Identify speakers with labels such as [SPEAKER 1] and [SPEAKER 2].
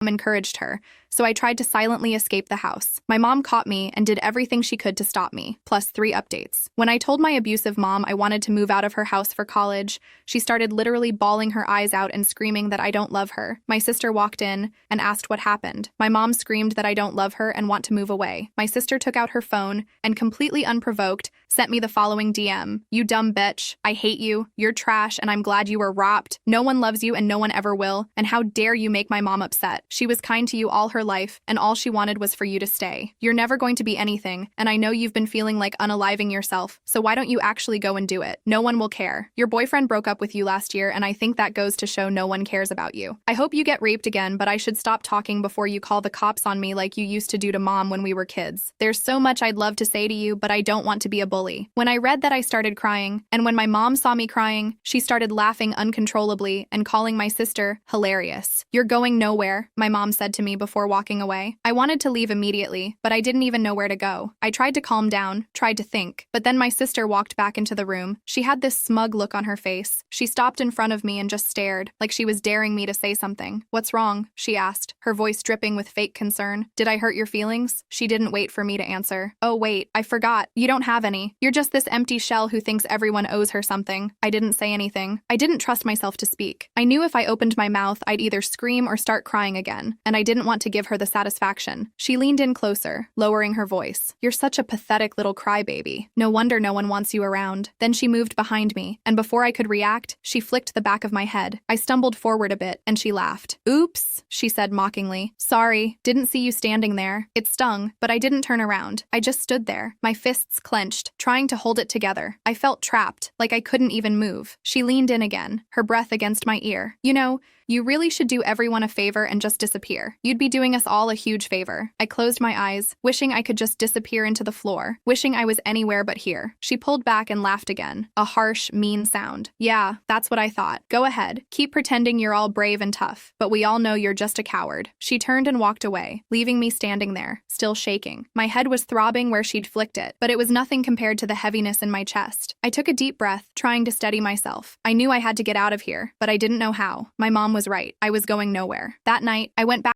[SPEAKER 1] encouraged her, so I tried to silently escape the house. My mom caught me and did everything she could to stop me, plus 3 updates. When I told my abusive mom I wanted to move out of her house for college, she started literally bawling her eyes out and screaming that I don't love her. My sister walked in and asked what happened. My mom screamed that I don't love her and want to move away. My sister took out her phone and, completely unprovoked, sent me the following DM. "You dumb bitch. I hate you. You're trash and I'm glad you were robbed. No one loves you and no one ever will. And how dare you make my mom upset. She was kind to you all her life and all she wanted was for you to stay. You're never going to be anything, and I know you've been feeling like unaliving yourself, so why don't you actually go and do it? No one will care. Your boyfriend broke up with you last year and I think that goes to show no one cares about you. I hope you get raped again, but I should stop talking before you call the cops on me like you used to do to mom when we were kids. There's so much I'd love to say to you, but I don't want to be a bully." When I read that, I started crying, and when my mom saw me crying, she started laughing uncontrollably and calling my sister hilarious. "You're going nowhere," my mom said to me before walking away. I wanted to leave immediately, but I didn't even know where to go. I tried to calm down, tried to think, but then my sister walked back into the room. She had this smug look on her face. She stopped in front of me and just stared, like she was daring me to say something. "What's wrong?" she asked, her voice dripping with fake concern. "Did I hurt your feelings?" She didn't wait for me to answer. "Oh wait, I forgot. You don't have any. You're just this empty shell who thinks everyone owes her something." I didn't say anything. I didn't trust myself to speak. I knew if I opened my mouth, I'd either scream or start crying again, and I didn't want to give her the satisfaction. She leaned in closer, lowering her voice. "You're such a pathetic little crybaby. No wonder no one wants you around." Then she moved behind me, and before I could react, she flicked the back of my head. I stumbled forward a bit, and she laughed. "Oops," she said mockingly. "Sorry, didn't see you standing there." It stung, but I didn't turn around. I just stood there, my fists clenched, trying to hold it together. I felt trapped, like I couldn't even move. She leaned in again, her breath against my ear. "You know, you really should do everyone a favor and just disappear. You'd be doing us all a huge favor." I closed my eyes, wishing I could just disappear into the floor, wishing I was anywhere but here. She pulled back and laughed again, a harsh, mean sound. "Yeah, that's what I thought. Go ahead, keep pretending you're all brave and tough, but we all know you're just a coward." She turned and walked away, leaving me standing there, still shaking. My head was throbbing where she'd flicked it, but it was nothing compared to the heaviness in my chest. I took a deep breath, trying to steady myself. I knew I had to get out of here, but I didn't know how. My mom was right. I was going nowhere. That night, I went back